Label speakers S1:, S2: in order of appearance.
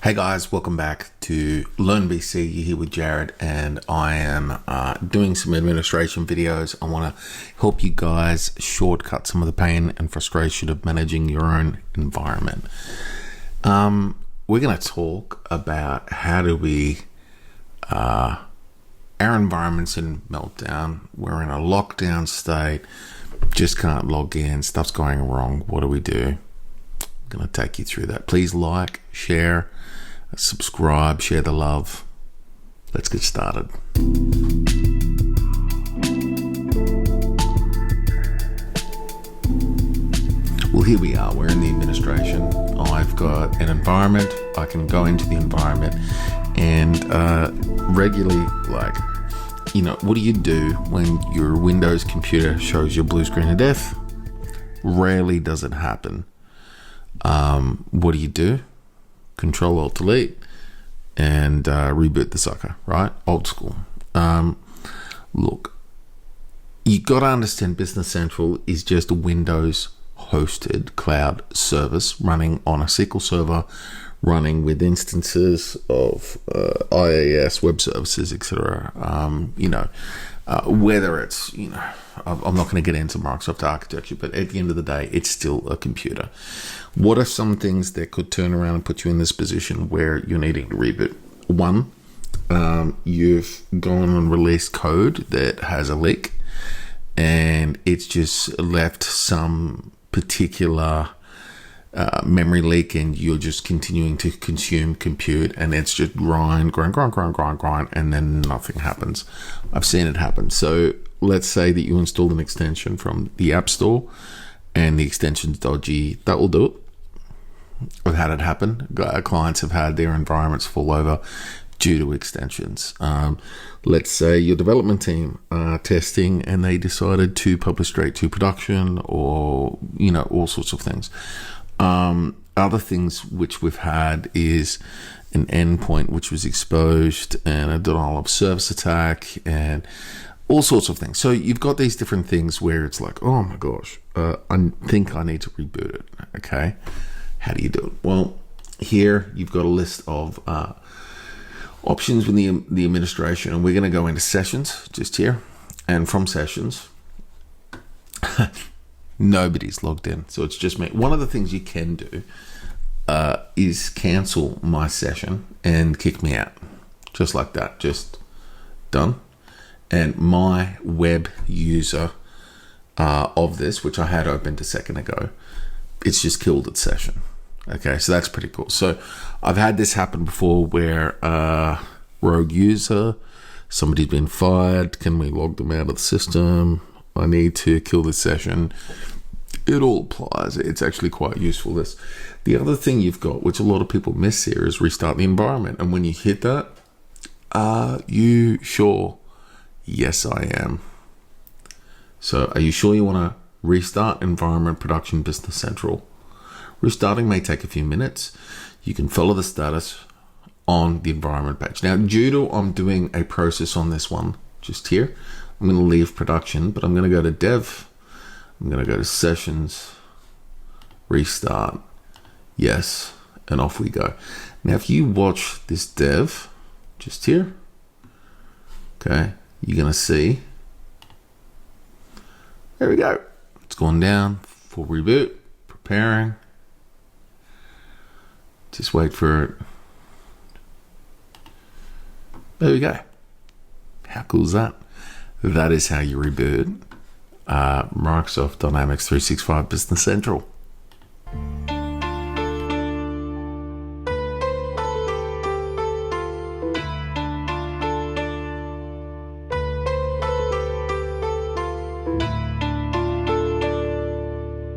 S1: Hey guys, welcome back to Learn BC. You're here with Jared, and I am doing some administration videos. I want to help you guys shortcut some of the pain and frustration of managing your own environment. We're going to talk about how do we, our environment's in meltdown. We're in a lockdown state, just can't log in, stuff's going wrong. What do we do? I'm going to take you through that. Please like, share, subscribe, share the love. Let's get started. Well, here we are. We're in the administration. I've got an environment. I can go into the environment and regularly, what do you do when your Windows computer shows your blue screen of death? Rarely does it happen. What do? Control Alt Delete and reboot the sucker, right? Old school. Look, you got to understand Business Central is just a Windows hosted cloud service running on a SQL server, running with instances of IaaS, web services, etc. Whether it's, I'm not going to get into Microsoft architecture, but at the end of the day, it's still a computer. What are some things that could turn around and put you in this position where you're needing to reboot? One, you've gone and released code that has a leak, and it's just left some particular memory leak, and you're just continuing to consume compute, and it's just grind, and then nothing happens. I've seen it happen. So let's say that you installed an extension from the App Store and the extension's dodgy. That will do it. I've had it happen. Clients have had their environments fall over due to extensions. Let's say your development team are testing and they decided to publish straight to production, or all sorts of things. Other things which we've had is an endpoint which was exposed, and a denial of service attack, and all sorts of things. So you've got these different things where it's like, oh my gosh, I think I need to reboot it. Okay, how do you do it? Well, here you've got a list of options within the administration, and we're going to go into sessions just here, and from sessions nobody's logged in, so it's just me. One of the things you can do is cancel my session and kick me out, just like that. Just done. And my web user of this, which I had opened a second ago, it's just killed its session. Okay, so that's pretty cool. So I've had this happen before where rogue user, somebody's been fired, can we log them out of the system? I need to kill this session. It all applies. It's actually quite useful. The other thing you've got, which a lot of people miss here, is restart the environment. And when you hit that, are you sure? Yes, I am. So are you sure you want to restart environment production Business Central? Restarting may take a few minutes. You can follow the status on the environment page. Now, due to I'm doing a process on this one just here, I'm going to leave production, but I'm going to go to dev. I'm going to go to sessions, restart, yes, and off we go. Now, if you watch this dev just here, okay, you're going to see, there we go. It's gone down, full reboot, preparing. Just wait for it. There we go. How cool is that? That is how you reboot Microsoft Dynamics 365 Business Central.